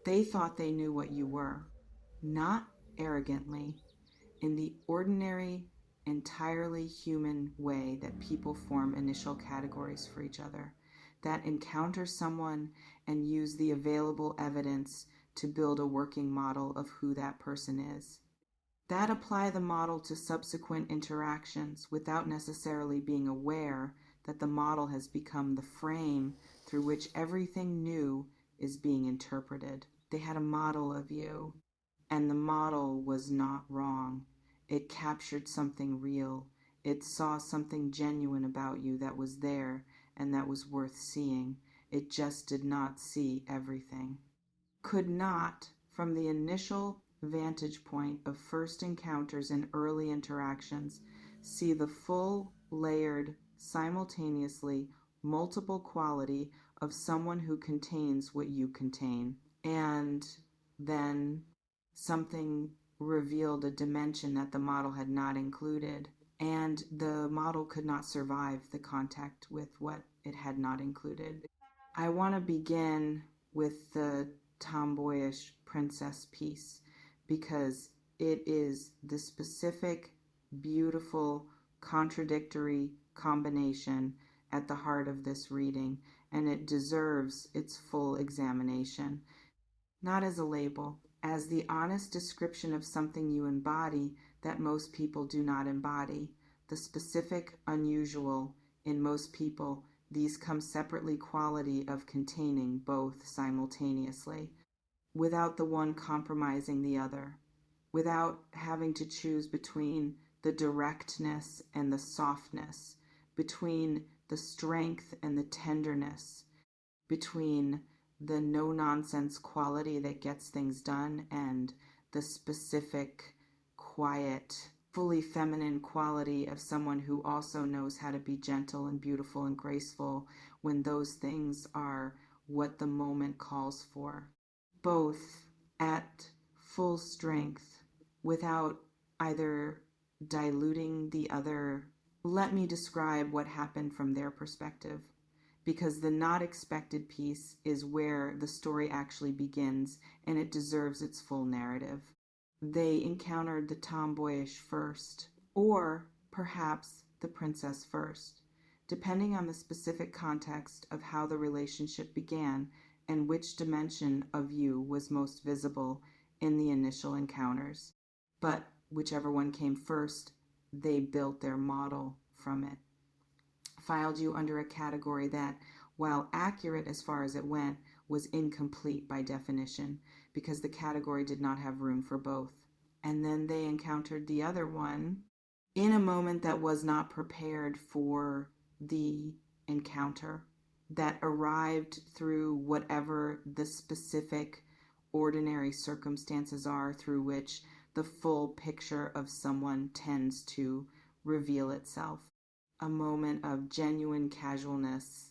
They thought they knew what you were, not arrogantly, in the ordinary, entirely human way that people form initial categories for each other, that encounter someone and use the available evidence to build a working model of who that person is. That apply the model to subsequent interactions without necessarily being aware that the model has become the frame through which everything new is being interpreted. They had a model of you, and the model was not wrong. It captured something real. It saw something genuine about you that was there and that was worth seeing. It just did not see everything. Could not, from the initial vantage point of first encounters and early interactions, see the full, layered, simultaneously multiple quality of someone who contains what you contain. And then something revealed a dimension that the model had not included, and the model could not survive the contact with what it had not included. I want to begin with the tomboyish princess piece because it is the specific, beautiful, contradictory combination at the heart of this reading, and it deserves its full examination. Not as a label, as the honest description of something you embody that most people do not embody. The specific, unusual, in most people, these come separately quality of containing both simultaneously, without the one compromising the other, without having to choose between the directness and the softness, between the strength and the tenderness, between the no-nonsense quality that gets things done and the specific, quiet, fully feminine quality of someone who also knows how to be gentle and beautiful and graceful when those things are what the moment calls for. Both at full strength without either diluting the other. Let me describe what happened from their perspective, because the not expected piece is where the story actually begins and it deserves its full narrative. They encountered the tomboyish first, or perhaps the princess first, depending on the specific context of how the relationship began and which dimension of you was most visible in the initial encounters. But whichever one came first, they built their model from it. Filed you under a category that, while accurate as far as it went, was incomplete by definition, because the category did not have room for both. And then they encountered the other one in a moment that was not prepared for the encounter, that arrived through whatever the specific ordinary circumstances are through which the full picture of someone tends to reveal itself. A moment of genuine casualness,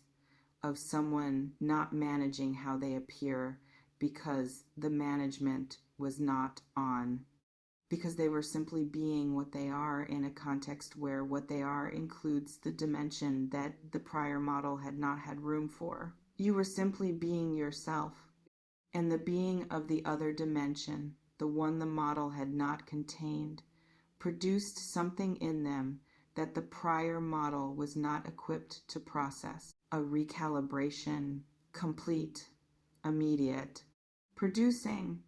of someone not managing how they appear because the management was not on, because they were simply being what they are in a context where what they are includes the dimension that the prior model had not had room for. You were simply being yourself, and the being of the other dimension, the one the model had not contained, produced something in them that the prior model was not equipped to process. A recalibration, complete, immediate, producing,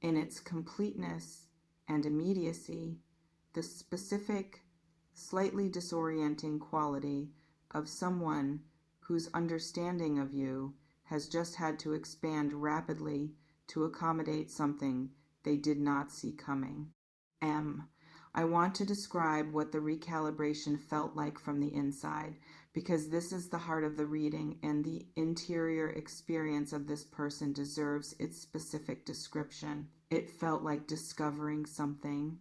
in its completeness and immediacy, the specific, slightly disorienting quality of someone whose understanding of you has just had to expand rapidly to accommodate something they did not see coming. I want to describe what the recalibration felt like from the inside, because this is the heart of the reading, and the interior experience of this person deserves its specific description. It felt like discovering something,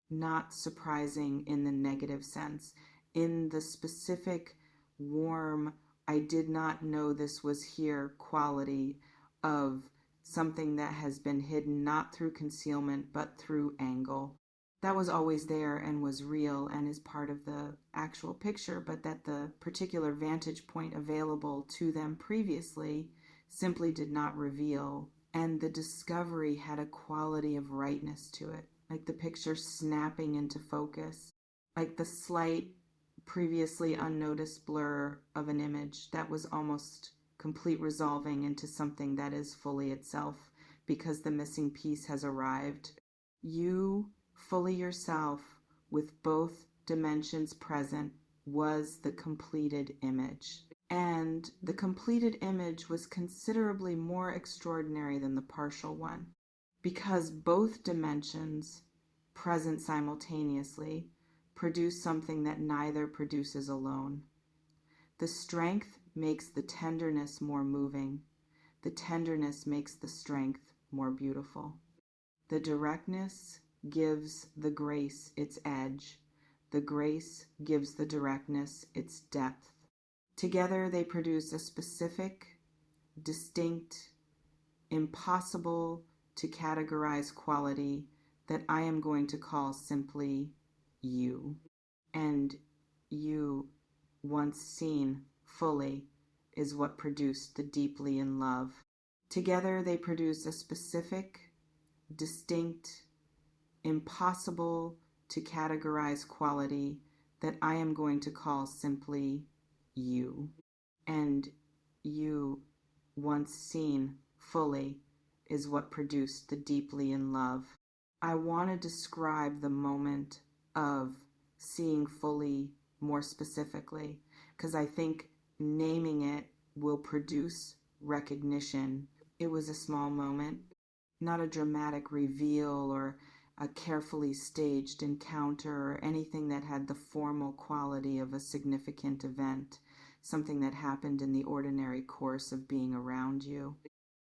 not surprising in the negative sense, in the specific, warm, I did not know this was here quality of something that has been hidden not through concealment but through angle. That was always there and was real and is part of the actual picture, but that the particular vantage point available to them previously simply did not reveal And the discovery had a quality of rightness to it, like the picture snapping into focus, like the slight, previously unnoticed blur of an image that was almost complete resolving into something that is fully itself because the missing piece has arrived. You, fully yourself, with both dimensions present, was the completed image. And the completed image was considerably more extraordinary than the partial one, because both dimensions, present simultaneously, produce something that neither produces alone. The strength makes the tenderness more moving. The tenderness makes the strength more beautiful. The directness gives the grace its edge. The grace gives the directness its depth. Together they produce a specific, distinct, impossible to categorize quality that I am going to call simply you. And you, once seen fully, is what produced the deeply in love. Together they produce a specific, distinct, impossible to categorize quality that I am going to call simply you. And you, once seen fully, is what produced the deeply in love. I want to describe the moment of seeing fully more specifically, because I think naming it will produce recognition. It was a small moment, not a dramatic reveal or a carefully staged encounter or anything that had the formal quality of a significant event, something that happened in the ordinary course of being around you,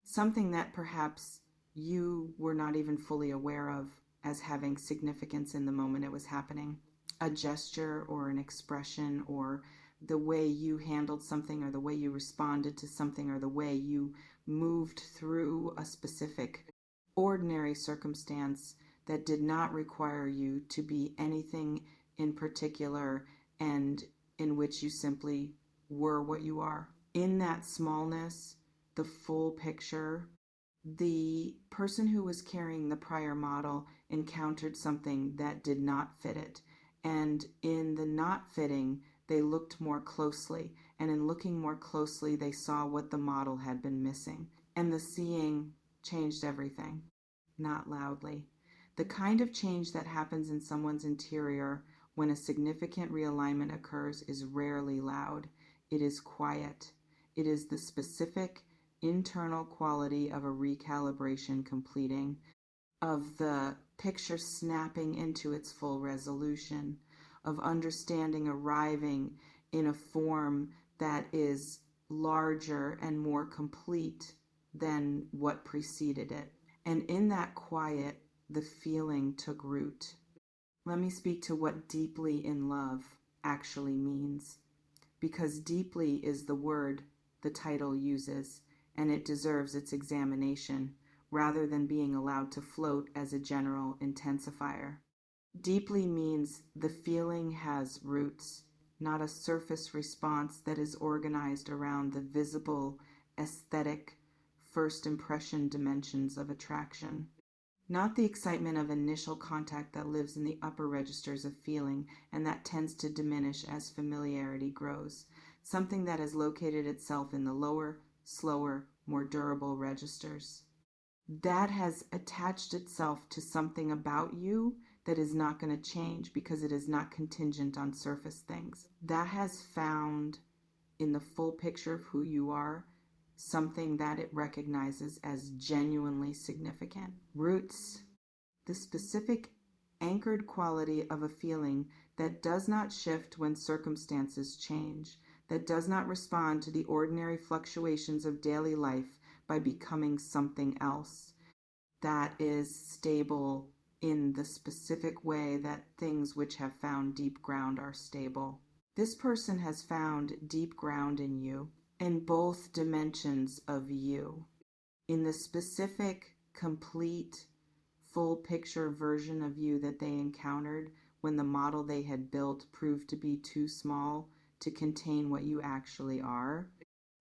something that perhaps you were not even fully aware of as having significance in the moment it was happening. A gesture or an expression or the way you handled something or the way you responded to something or the way you moved through a specific ordinary circumstance that did not require you to be anything in particular and in which you simply were what you are. In that smallness, the full picture, the person who was carrying the prior model encountered something that did not fit it. And in the not fitting, they looked more closely. And in looking more closely, they saw what the model had been missing. And the seeing changed everything, not loudly. The kind of change that happens in someone's interior when a significant realignment occurs is rarely loud. It is quiet. It is the specific internal quality of a recalibration completing, of the picture snapping into its full resolution, of understanding arriving in a form that is larger and more complete than what preceded it. And in that quiet, the feeling took root. Let me speak to what deeply in love actually means, because deeply is the word the title uses, and it deserves its examination rather than being allowed to float as a general intensifier. Deeply means the feeling has roots, not a surface response that is organized around the visible, aesthetic, first impression dimensions of attraction. Not the excitement of initial contact that lives in the upper registers of feeling and that tends to diminish as familiarity grows. Something that has located itself in the lower, slower, more durable registers. That has attached itself to something about you that is not going to change because it is not contingent on surface things. That has found in the full picture of who you are something that it recognizes as genuinely significant. Roots, the specific anchored quality of a feeling that does not shift when circumstances change, that does not respond to the ordinary fluctuations of daily life by becoming something else, that is stable in the specific way that things which have found deep ground are stable. This person has found deep ground in you, in both dimensions of you, in the specific, complete, full picture version of you that they encountered when the model they had built proved to be too small to contain what you actually are.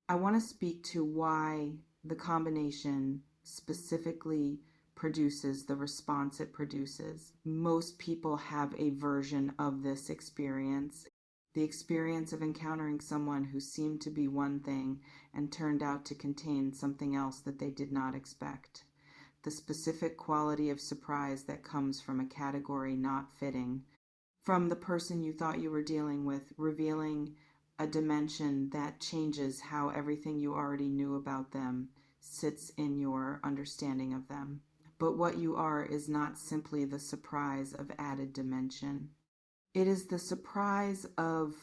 I want to speak to why the combination specifically produces the response it produces. Most people have a version of this experience. The experience of encountering someone who seemed to be one thing and turned out to contain something else that they did not expect. The specific quality of surprise that comes from a category not fitting, from the person you thought you were dealing with, revealing a dimension that changes how everything you already knew about them sits in your understanding of them. But what you are is not simply the surprise of added dimension. It is the surprise of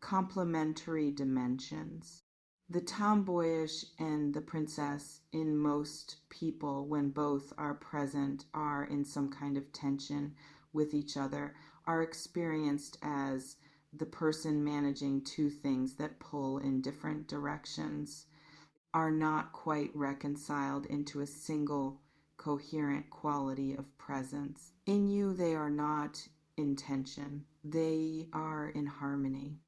complementary dimensions. The tomboyish and the princess in most people, when both are present, are in some kind of tension with each other, are experienced as the person managing two things that pull in different directions, are not quite reconciled into a single coherent quality of presence. In you, they are not in tension, they are in harmony.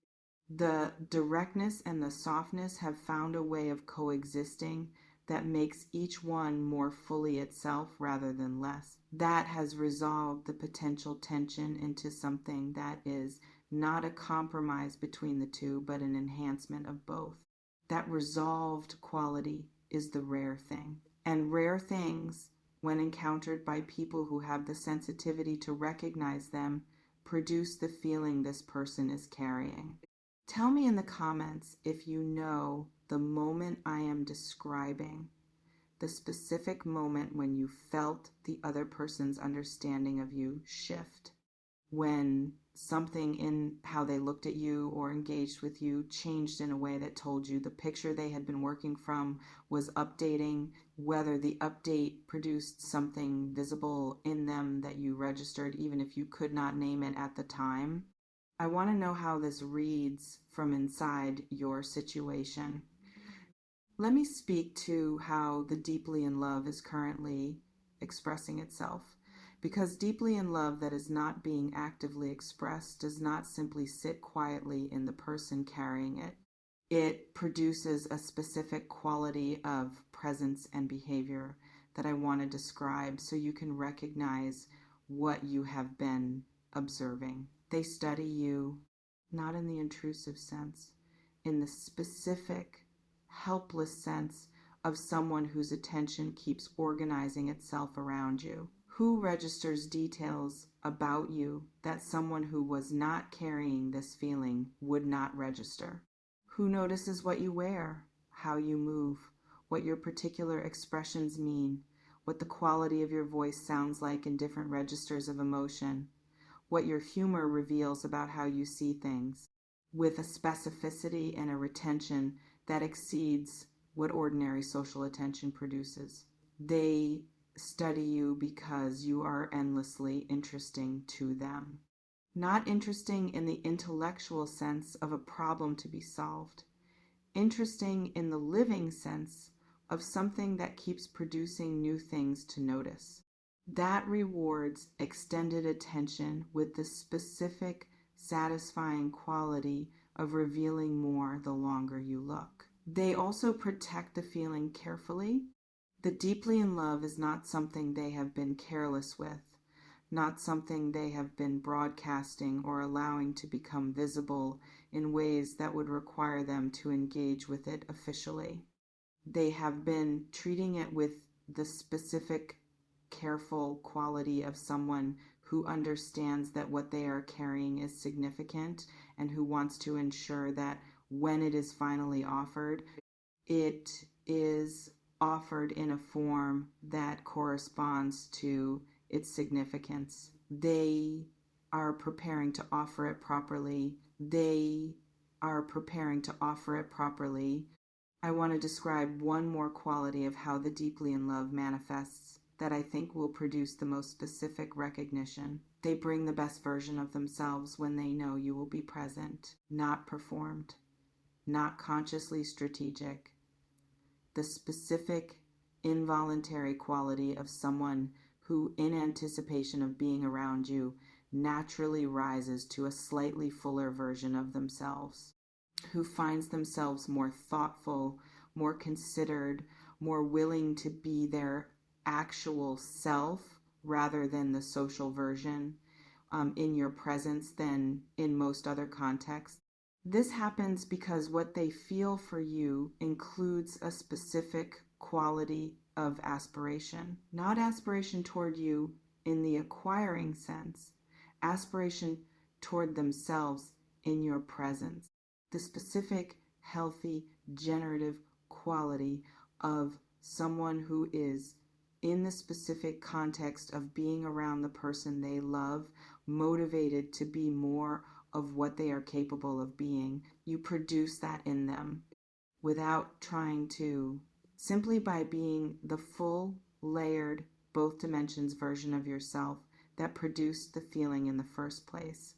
The directness and the softness have found a way of coexisting that makes each one more fully itself rather than less. That has resolved the potential tension into something that is not a compromise between the two, but an enhancement of both. That resolved quality is the rare thing. And rare things, when encountered by people who have the sensitivity to recognize them, produce the feeling this person is carrying. Tell me in the comments if you know the moment I am describing, the specific moment when you felt the other person's understanding of you shift, when something in how they looked at you or engaged with you changed in a way that told you the picture they had been working from was updating, whether the update produced something visible in them that you registered even if you could not name it at the time. I want to know how this reads from inside your situation. Let me speak to how the deeply in love is currently expressing itself. Because deeply in love that is not being actively expressed does not simply sit quietly in the person carrying it. It produces a specific quality of presence and behavior that I want to describe so you can recognize what you have been observing. They study you, not in the intrusive sense, in the specific, helpless sense of someone whose attention keeps organizing itself around you. Who registers details about you that someone who was not carrying this feeling would not register? Who notices what you wear, how you move, what your particular expressions mean, what the quality of your voice sounds like in different registers of emotion, what your humor reveals about how you see things, with a specificity and a retention that exceeds what ordinary social attention produces. They study you because you are endlessly interesting to them. Not interesting in the intellectual sense of a problem to be solved. Interesting in the living sense of something that keeps producing new things to notice. That rewards extended attention with the specific, satisfying quality of revealing more the longer you look. They also protect the feeling carefully. The deeply in love is not something they have been careless with, not something they have been broadcasting or allowing to become visible in ways that would require them to engage with it officially. They have been treating it with the specific, careful quality of someone who understands that what they are carrying is significant and who wants to ensure that when it is finally offered, it is offered in a form that corresponds to its significance. They are preparing to offer it properly. I want to describe one more quality of how the deeply in love manifests that I think will produce the most specific recognition. They bring the best version of themselves when they know you will be present, not performed, not consciously strategic. The specific, involuntary quality of someone who, in anticipation of being around you, naturally rises to a slightly fuller version of themselves, who finds themselves more thoughtful, more considered, more willing to be their actual self rather than the social version in your presence than in most other contexts. This happens because what they feel for you includes a specific quality of aspiration, not aspiration toward you in the acquiring sense, aspiration toward themselves in your presence. The specific, healthy, generative quality of someone who is in the specific context of being around the person they love, motivated to be more of what they are capable of being. You produce that in them without trying to, simply by being the full, layered, both dimensions version of yourself that produced the feeling in the first place.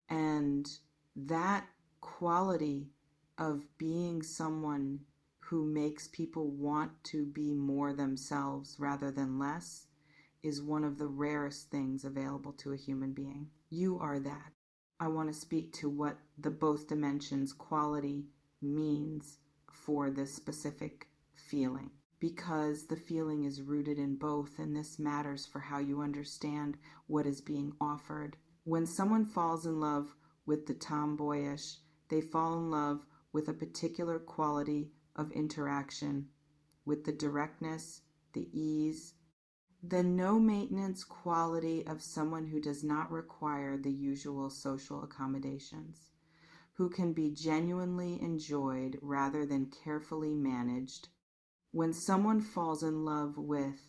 And that quality of being someone who makes people want to be more themselves rather than less is one of the rarest things available to a human being. You are that. I want to speak to what the both dimensions quality means for this specific feeling, because the feeling is rooted in both, and this matters for how you understand what is being offered. When someone falls in love with the tomboyish, they fall in love with a particular quality of interaction, with the directness, the ease, the no maintenance quality of someone who does not require the usual social accommodations, who can be genuinely enjoyed rather than carefully managed. When someone falls in love with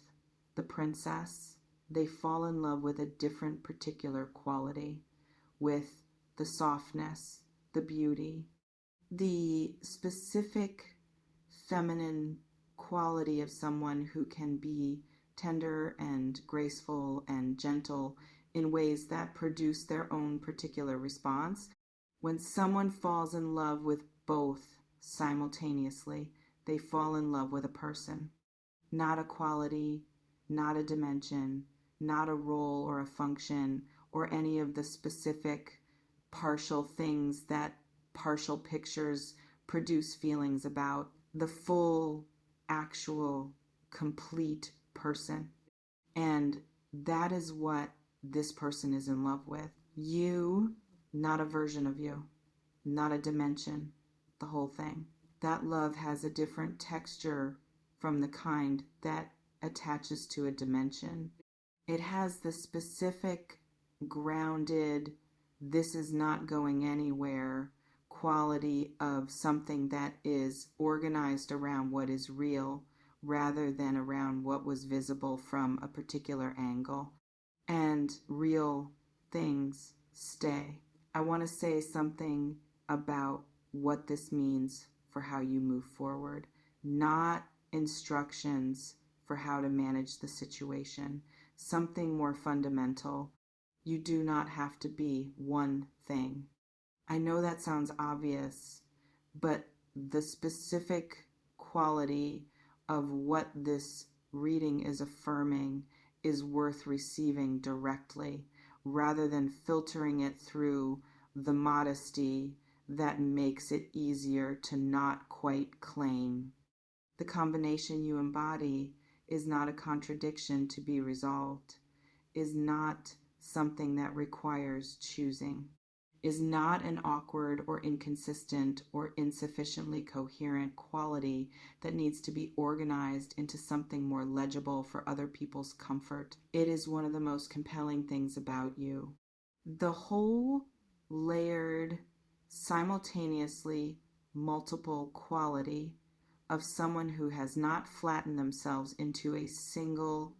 the princess, they fall in love with a different particular quality, with the softness, the beauty, the specific feminine quality of someone who can be tender and graceful and gentle in ways that produce their own particular response. When someone falls in love with both simultaneously, they fall in love with a person, not a quality, not a dimension, not a role or a function, or any of the specific partial things that partial pictures produce feelings about. The full, actual, complete person. And that is what this person is in love with. You, not a version of you, not a dimension, the whole thing. That love has a different texture from the kind that attaches to a dimension. It has the specific, grounded, this is not going anywhere quality of something that is organized around what is real rather than around what was visible from a particular angle. And real things stay. I want to say something about what this means for how you move forward, not instructions for how to manage the situation, something more fundamental. You do not have to be one thing. I know that sounds obvious, but the specific quality of what this reading is affirming is worth receiving directly rather than filtering it through the modesty that makes it easier to not quite claim. The combination you embody is not a contradiction to be resolved, is not something that requires choosing, is not an awkward or inconsistent or insufficiently coherent quality that needs to be organized into something more legible for other people's comfort. It is one of the most compelling things about you. The whole layered, simultaneously multiple quality of someone who has not flattened themselves into a single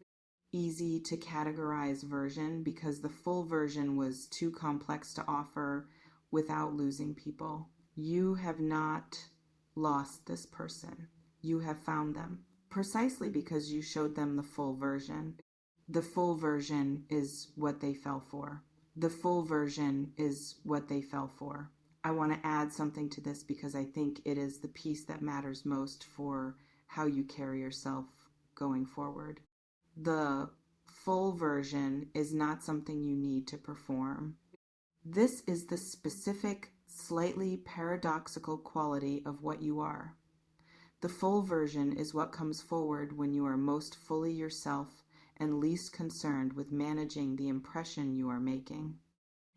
easy to categorize version, because the full version was too complex to offer without losing people. You have not lost this person. You have found them precisely because you showed them the full version. The full version is what they fell for. The full version is what they fell for. I want to add something to this because I think it is the piece that matters most for how you carry yourself going forward. The full version is not something you need to perform. This is the specific, slightly paradoxical quality of what you are. The full version is what comes forward when you are most fully yourself and least concerned with managing the impression you are making.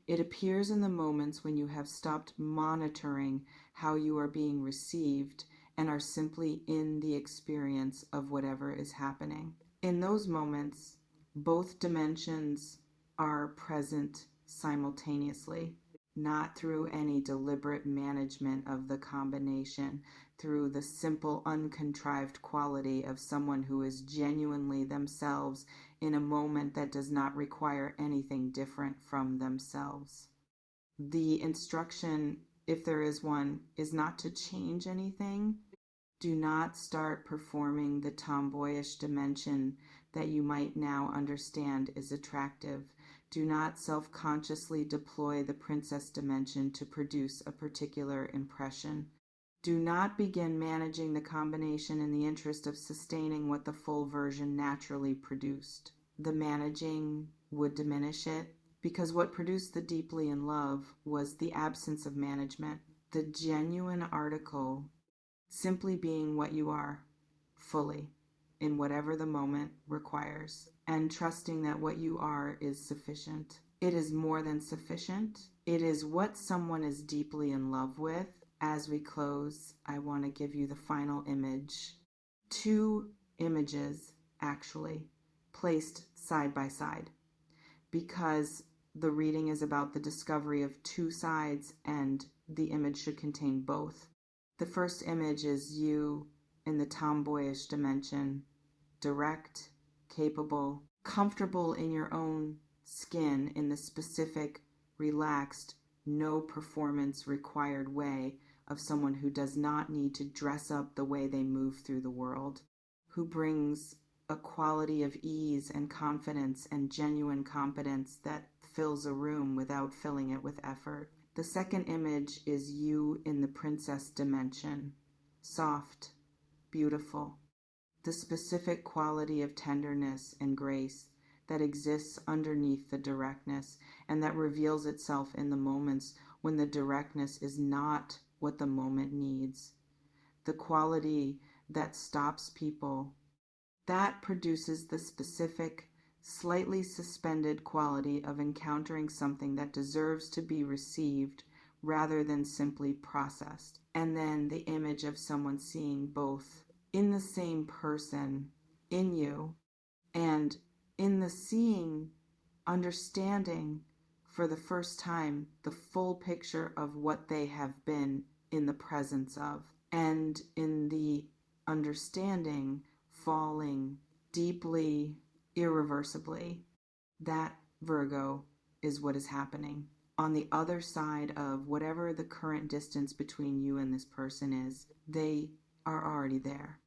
It appears in the moments when you have stopped monitoring how you are being received and are simply in the experience of whatever is happening. In those moments, both dimensions are present simultaneously, not through any deliberate management of the combination, through the simple, uncontrived quality of someone who is genuinely themselves in a moment that does not require anything different from themselves. The instruction, if there is one, is not to change anything. Do not start performing the tomboyish dimension that you might now understand is attractive. Do not self-consciously deploy the princess dimension to produce a particular impression. Do not begin managing the combination in the interest of sustaining what the full version naturally produced. The managing would diminish it, because what produced the deeply in love was the absence of management, the genuine article simply being what you are, fully, in whatever the moment requires, and trusting that what you are is sufficient. It is more than sufficient. It is what someone is deeply in love with. As we close, I want to give you the final image. Two images, actually, placed side by side, because the reading is about the discovery of two sides and the image should contain both. The first image is you in the tomboyish dimension, direct, capable, comfortable in your own skin in the specific, relaxed, no performance required way of someone who does not need to dress up the way they move through the world, who brings a quality of ease and confidence and genuine competence that fills a room without filling it with effort. The second image is you in the princess dimension, soft, beautiful, the specific quality of tenderness and grace that exists underneath the directness and that reveals itself in the moments when the directness is not what the moment needs. The quality that stops people, that produces the specific, slightly suspended quality of encountering something that deserves to be received rather than simply processed. And then the image of someone seeing both in the same person, in you, and in the seeing, understanding for the first time the full picture of what they have been in the presence of, and in the understanding, falling deeply, irreversibly. That, Virgo, is what is happening. On the other side of whatever the current distance between you and this person is, they are already there.